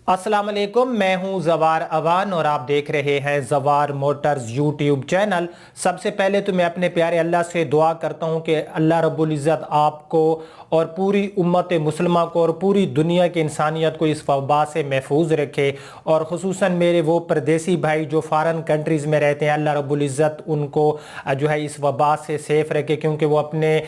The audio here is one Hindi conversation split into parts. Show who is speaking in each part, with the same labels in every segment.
Speaker 1: अस्सलाम वालेकुम, मैं हूं जवार अवान और आप देख रहे हैं जवार मोटर्स यूट्यूब चैनल। सबसे पहले तो मैं अपने प्यारे अल्लाह से दुआ करता हूं कि अल्लाह रब्बुल इज़्ज़त आपको और पूरी उम्मत मुस्लिमा को और पूरी दुनिया की इंसानियत को इस वबा से महफूज रखे। और ख़ुसूसन मेरे वो परदेसी भाई जो फ़ॉरेन कंट्रीज़ में रहते हैं, अल्लाह रब्बुल इज़्ज़त उनको जो है इस वबा से सेफ़ रखे, क्योंकि वो अपने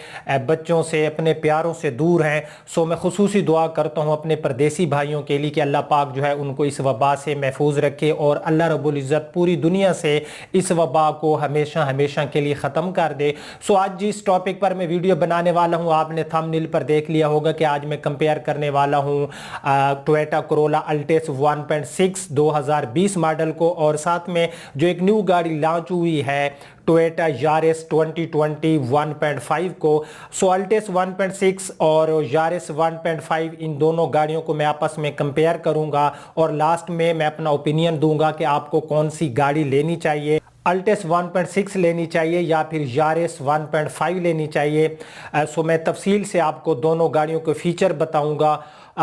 Speaker 1: बच्चों से, अपने प्यारों से दूर हैं। सो मैं खुसूसी दुआ करता हूँ अपने परदेसी भाइयों के लिए कि अल्लाह पाक जो है उनको इस वबा से महफूज रखे और अल्लाह रब्बुल इज़्ज़त पूरी दुनिया से इस वबा को हमेशा हमेशा के लिए ख़त्म कर दे। सो आज जिस टॉपिक पर मैं वीडियो बनाने वाला हूँ, आपने थंबनेल पर देख लिया होगा कि आज मैं कंपेयर करने वाला हूँ टोयोटा कोरोला अल्टेस 1.6 2020 मॉडल को, और साथ में जो एक न्यू गाड़ी लॉन्च हुई है टोयोटा यारिस 2020 1.5 को। सो अल्टेस 1.6 और यारिस 1.5 इन दोनों गाड़ियों को मैं आपस में कंपेयर करूंगा और लास्ट में मैं अपना ओपिनियन दूंगा कि आपको कौन सी गाड़ी लेनी चाहिए, अल्टेस 1.6 लेनी चाहिए या फिर यारिस 1.5 लेनी चाहिए। सो मैं तफसील से आपको दोनों गाड़ियों के फीचर बताऊंगा।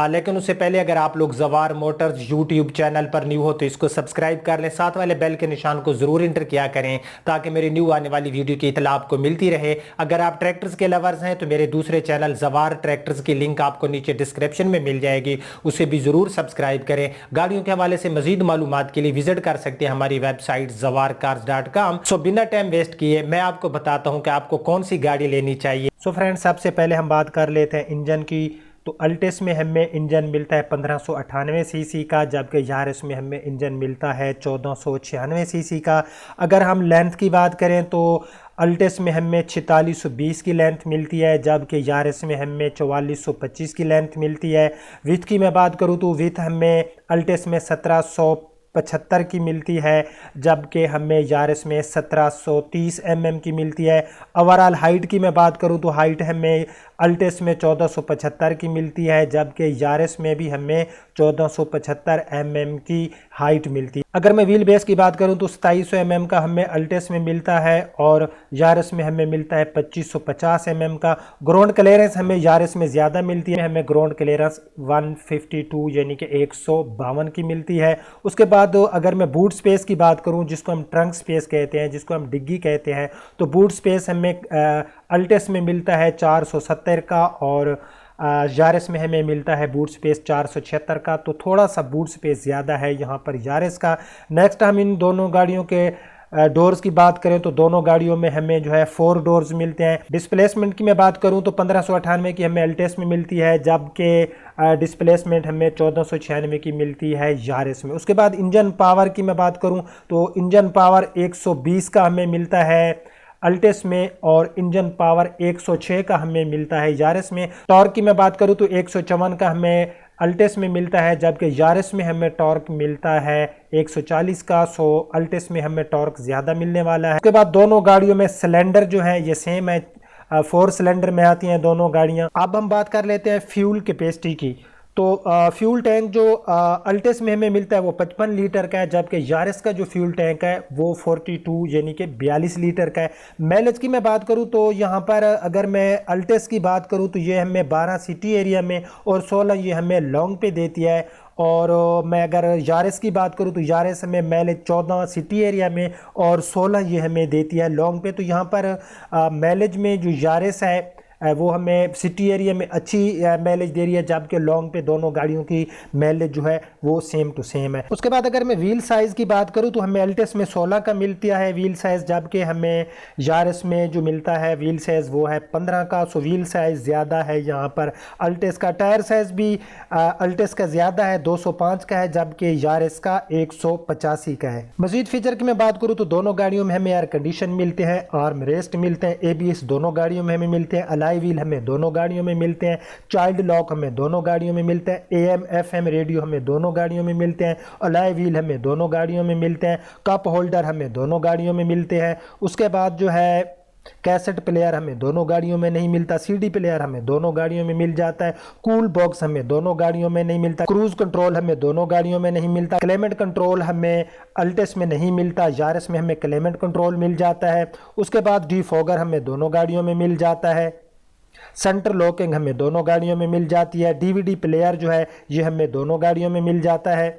Speaker 1: लेकिन उससे पहले अगर आप लोग जवार मोटर्स यूट्यूब चैनल पर न्यू हो तो इसको सब्सक्राइब कर लें, साथ वाले बेल के निशान को ज़रूर इंटर किया करें ताकि मेरी न्यू आने वाली वीडियो की इतला आपको मिलती रहे। अगर आप ट्रैक्टर्स के लवर्स हैं तो मेरे दूसरे चैनल जवार ट्रैक्टर्स की लिंक आपको नीचे डिस्क्रिप्शन में मिल जाएगी, उसे भी ज़रूर सब्सक्राइब करें। गाड़ियों के हवाले से मजीद मालूमात के लिए विजिट कर सकते हैं हमारी वेबसाइट zawarcars.com। सो बिना टाइम वेस्ट किए मैं आपको बताता हूँ कि आपको कौन सी गाड़ी लेनी चाहिए। सो फ्रेंड्स, सबसे पहले हम बात कर लेते हैं इंजन की। तो अल्टेस में हमें इंजन मिलता है 1598 सीसी का, जबकि यारिस में हमें इंजन मिलता है 1496 सीसी का। अगर हम लेंथ की बात करें तो अल्टेस में हमें 4620 की लेंथ मिलती है, जबकि यारिस में हमें 4425 की लेंथ मिलती है। विथ की मैं बात करूँ तो विथ हमें अल्टेस में 1775 की मिलती है, जबकि हमें यारिस में 1730 की मिलती है। ओवरऑल हाइट की मैं बात करूं तो हाइट हमें अल्टेस में 1475 की मिलती है, जबकि यारिस में भी हमें 1475 की हाइट मिलती है। अगर मैं व्हील बेस की बात करूं तो 2700 का हमें अल्टेस में मिलता है और यारिस में हमें मिलता है 2550 का। ग्राउंड क्लियरेंस हमें यारिस में ज़्यादा मिलती है, हमें ग्राउंड क्लियरेंस 152 यानी कि 152 की मिलती है। उसके बाद अगर मैं बूट स्पेस की बात करूं, जिसको हम ट्रंक स्पेस कहते हैं, जिसको हम डिग्गी कहते हैं, तो बूट स्पेस हमें अल्टेस में मिलता है 470 का और यारिस में हमें मिलता है बूट स्पेस 476 का। तो थोड़ा सा बूट स्पेस ज़्यादा है यहाँ पर यारिस का। नेक्स्ट हम इन दोनों गाड़ियों के डोर्स की बात करें तो दोनों गाड़ियों में हमें जो है 4 डोर्स मिलते हैं। डिस्प्लेसमेंट की मैं बात करूं तो 1598 की हमें अल्टेस में मिलती है, जबकि डिस्प्लेसमेंट हमें 1496 की मिलती है यारिस में। उसके बाद इंजन पावर की मैं बात करूं तो इंजन पावर 120 का हमें मिलता है अल्टेस में और इंजन पावर 106 का हमें मिलता है यारिस में। टॉर्क की मैं बात करूं तो 154 का हमें अल्टेस में मिलता है, जबकि यारिस में हमें टॉर्क मिलता है 140 का। सो अल्टेस में हमें टॉर्क ज़्यादा मिलने वाला है। उसके बाद दोनों गाड़ियों में सिलेंडर जो है ये सेम है, 4 सिलेंडर में आती हैं दोनों गाड़ियां। अब हम बात कर लेते हैं फ्यूल कैपेसिटी की। तो फ्यूल टैंक जो अल्टेस में हमें मिलता है वो 55 लीटर का है, जबकि यारिस का जो फ्यूल टैंक है वो 42 यानी कि 42 लीटर का है। माइलेज की मैं बात करूं तो यहाँ पर अगर मैं अल्टेस की बात करूं तो ये हमें 12 सिटी एरिया में और 16 ये हमें लॉन्ग पे देती है। और मैं अगर यारिस की बात करूं तो यारिस हमें माइलेज 14 सिटी एरिया में और 16 ये हमें देती है लॉन्ग पे। तो यहाँ पर माइलेज में जो यारिस है वो हमें सिटी एरिया में अच्छी माइलेज दे रही है, जबकि लॉन्ग पे दोनों गाड़ियों की माइलेज जो है वो सेम टू सेम है। उसके बाद अगर मैं व्हील साइज़ की बात करूं तो हमें अल्टेस में 16 का मिलता है व्हील साइज़, जबकि हमें यारिस में जो मिलता है व्हील साइज़ वो है 15 का। सो व्हील साइज़ ज़्यादा है यहाँ पर अल्टेस का। टायर साइज़ भी अल्टेस का ज़्यादा है, 205 का है, जबकि यारिस का 185 का है। मजीद फीचर की मैं बात करूँ तो दोनों गाड़ियों में हमें एयर कंडीशन मिलते हैं, आर्म रेस्ट मिलते हैं, ABS दोनों गाड़ियों में हमें मिलते हैं, अलाई व्हील हमें दोनों गाड़ियों में मिलते हैं, चाइल्ड लॉक हमें दोनों गाड़ियों में मिलते हैं, AM FM रेडियो हमें दोनों गाड़ियों में मिलते हैं, अलाई व्हील हमें दोनों गाड़ियों में मिलते हैं, कप होल्डर हमें दोनों गाड़ियों में मिलते हैं। उसके बाद जो है कैसेट प्लेयर हमें दोनों गाड़ियों में नहीं मिलता, CD प्लेयर हमें दोनों गाड़ियों में मिल जाता है, कूल बॉक्स हमें दोनों गाड़ियों में नहीं मिलता, क्रूज कंट्रोल हमें दोनों गाड़ियों में नहीं मिलता, क्लेमेंट कंट्रोल हमें अल्टेस में नहीं मिलता, यारिस में हमें क्लेमेंट कंट्रोल मिल जाता है। उसके बाद डिफॉगर हमें दोनों गाड़ियों में मिल जाता है। सेंटर लॉकिंग हमें दोनों गाड़ियों में मिल जाती है। डीवीडी प्लेयर जो है ये हमें दोनों गाड़ियों में मिल जाता है।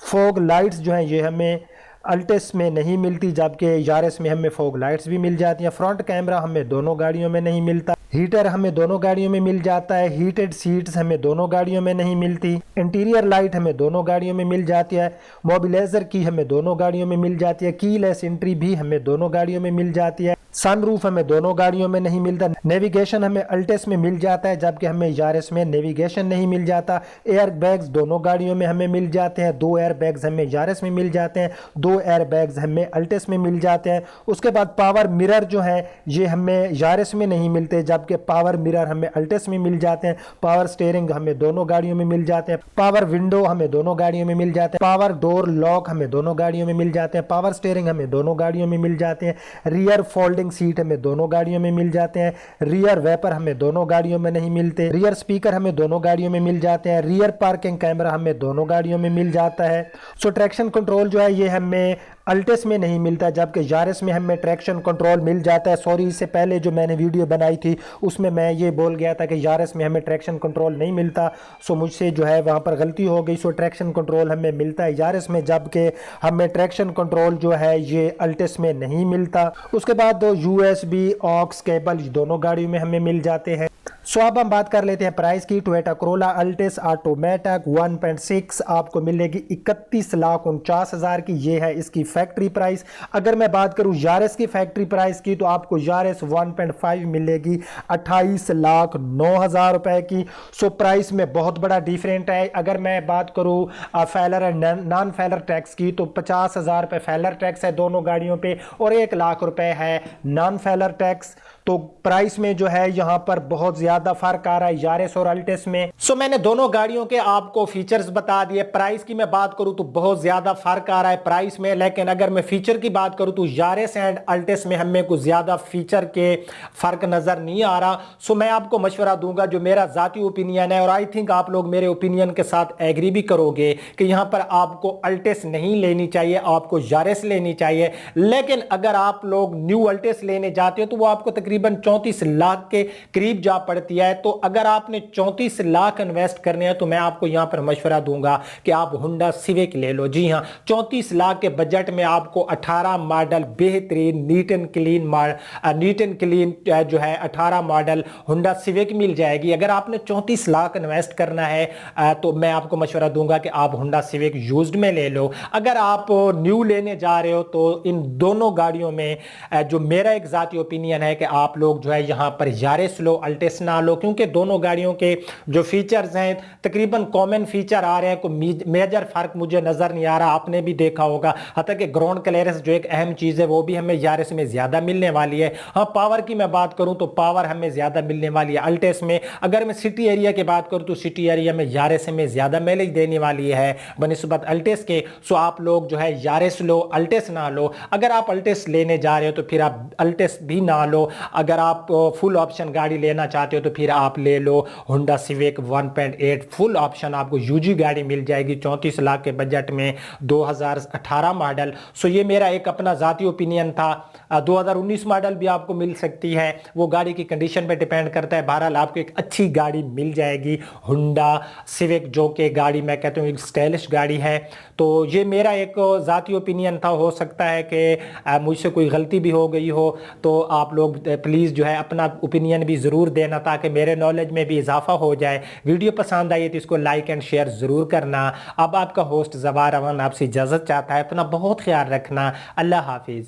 Speaker 1: फॉग लाइट्स जो हैं ये हमें अल्टेस में नहीं मिलती, जबकि यारिस में हमें फॉग लाइट्स भी मिल जाती हैं। फ्रंट कैमरा हमें दोनों गाड़ियों में नहीं मिलता। हीटर हमें दोनों गाड़ियों में मिल जाता है। हीटेड सीट्स हमें दोनों गाड़ियों में नहीं मिलती। इंटीरियर लाइट हमें दोनों गाड़ियों में मिल जाती है। मोबिलाइजर की हमें दोनों गाड़ियों में मिल जाती है। कीलेस एंट्री भी हमें दोनों गाड़ियों में मिल जाती है। सनरूफ हमें दोनों गाड़ियों में नहीं मिलता। नेविगेशन हमें अल्टेस में मिल जाता है, जबकि हमें यारिस में नेविगेशन नहीं मिल जाता। एयर बैग्स दोनों गाड़ियों में हमें मिल जाते हैं। 2 एयर बैग्स हमें यारिस में मिल जाते हैं, 2 एयर बैग्स हमें अल्टेस में मिल जाते हैं। उसके बाद पावर मिरर जो है ये हमें यारिस में नहीं मिलते, जबकि पावर मिरर हमें अल्टेस में मिल जाते हैं। पावर स्टीयरिंग हमें दोनों गाड़ियों में मिल जाते हैं। पावर विंडो हमें दोनों गाड़ियों में मिल जाते हैं। पावर डोर लॉक हमें दोनों गाड़ियों में मिल जाते हैं। पावर स्टीयरिंग हमें दोनों गाड़ियों में मिल जाते हैं। रियर फोल्डिंग सीट हमें दोनों गाड़ियों में मिल जाते हैं। रियर वेपर हमें दोनों गाड़ियों में नहीं मिलते। रियर स्पीकर हमें दोनों गाड़ियों में मिल जाते हैं। रियर पार्किंग कैमरा हमें दोनों गाड़ियों में मिल जाता है। सो ट्रैक्शन कंट्रोल जो है ये हमें अल्टेस में नहीं मिलता, जबकि यारिस में हमें ट्रैक्शन कंट्रोल मिल जाता है। सॉरी, इससे पहले जो मैंने वीडियो बनाई थी उसमें मैं ये बोल गया था कि यारिस में हमें ट्रैक्शन कंट्रोल नहीं मिलता। सो मुझसे जो है वहाँ पर गलती हो गई। सो ट्रैक्शन कंट्रोल हमें मिलता है यारिस में, जबकि हमें ट्रैक्शन कंट्रोल जो है ये अल्टेस में नहीं मिलता। उसके बाद USB ऑक्स केबल दोनों गाड़ियों में हमें मिल जाते हैं। सो अब हम बात कर लेते हैं प्राइस की। टोयोटा कोरोला अल्टेस ऑटोमेटिक 1.6 आपको मिलेगी 31,49,000 की। ये है इसकी फैक्ट्री प्राइस। अगर मैं बात करूं यारिस की फैक्ट्री प्राइस की, तो आपको यारिस 1.5 मिलेगी 28,09,000 रुपए की। सो प्राइस में बहुत बड़ा डिफरेंट है। अगर मैं बात करूं फैलर एंड नॉन फैलर टैक्स की, तो 50,000 रुपए फैलर टैक्स है दोनों गाड़ियों पे और 1 लाख रुपए है नॉन फैलर टैक्स। तो प्राइस में जो है यहाँ पर बहुत ज्यादा फर्क आ रहा है यारिस और अल्टेस में। सो मैंने दोनों गाड़ियों के आपको फीचर्स बता दिए। प्राइस की मैं बात करूं तो बहुत ज्यादा फर्क आ रहा है प्राइस में, लेकिन अगर मैं फीचर की बात करूं तो यारिस एंड अल्टेस में हमें कुछ ज्यादा फीचर के फर्क नजर नहीं आ रहा। सो मैं आपको मशवरा दूंगा, जो मेरा जाती ओपिनियन है, और आई थिंक आप लोग मेरे ओपिनियन के साथ एग्री भी करोगे कि यहाँ पर आपको अल्टेस नहीं लेनी चाहिए, आपको यारिस लेनी चाहिए। लेकिन अगर आप लोग न्यू अल्टेस लेने जाते हो तो वो आपको तकरीबन 34 लाख के करीब जा पड़ती है। तो अगर आपने 34 लाख इन्वेस्ट करने हैं तो मैं आपको यहां पर मशवरा दूंगा कि आप होंडा सिविक ले लो। जी हां, 34 लाख के बजट में आपको 18 मॉडल बेहतरीन नीट एंड क्लीन जो है 18 मॉडल होंडा सिविक मिल जाएगी। अगर आपने 34 लाख इन्वेस्ट करना है तो मैं आपको मशवरा दूंगा कि आप होंडा सिविक यूज्ड में ले लो। अगर आप न्यू लेने जा रहे हो तो इन दोनों गाड़ियों में जो मेरा एक जाती ओपिनियन है कि आप लोग जो है यहां पर यारिस लो, अल्टेस ना लो, क्योंकि दोनों गाड़ियों के जो फीचर्स हैं तकरीबन कॉमन फीचर आ रहे हैं। कोई मेजर फर्क मुझे नजर नहीं आ रहा। आपने भी देखा होगा, हत्ता कि ग्राउंड क्लियरेंस जो एक अहम चीज है वो भी हमें यारिस में ज्यादा मिलने वाली है। हाँ, पावर की मैं बात करूं तो पावर हमें ज्यादा मिलने वाली है अल्टेस में। अगर मैं सिटी एरिया की बात करूं तो सिटी एरिया में यारिस में ज्यादा माइलेज देने वाली है बनिस्बत अल्टेस के। सो आप लोग जो है यारिस लो, अल्टेस ना लो। अगर आप अल्टेस लेने जा रहे हो तो फिर आप अल्टेस भी ना लो। अगर आप फुल ऑप्शन गाड़ी लेना चाहते हो तो फिर आप ले लो होंडा सिविक 1.8 फुल ऑप्शन। आपको यूजी गाड़ी मिल जाएगी 34 लाख के बजट में, 2018 मॉडल। सो ये मेरा एक अपना जाती ओपिनियन था। 2019 मॉडल भी आपको मिल सकती है, वो गाड़ी की कंडीशन पे डिपेंड करता है। बहरहाल आपको एक अच्छी गाड़ी मिल जाएगी होंडा सिविक, जो कि गाड़ी मैं कहता हूँ एक स्टाइलिश गाड़ी है। तो ये मेरा एक जाती ओपिनियन था। हो सकता है कि मुझसे कोई गलती भी हो गई हो, तो आप लोग प्लीज़ जो है अपना ओपिनियन भी ज़रूर देना ताकि मेरे नॉलेज में भी इजाफा हो जाए। वीडियो पसंद आई तो इसको लाइक एंड शेयर ज़रूर करना। अब आपका होस्ट ज़वार अमन आपसे इजाज़त चाहता है। अपना बहुत ख्याल रखना। अल्लाह हाफिज़।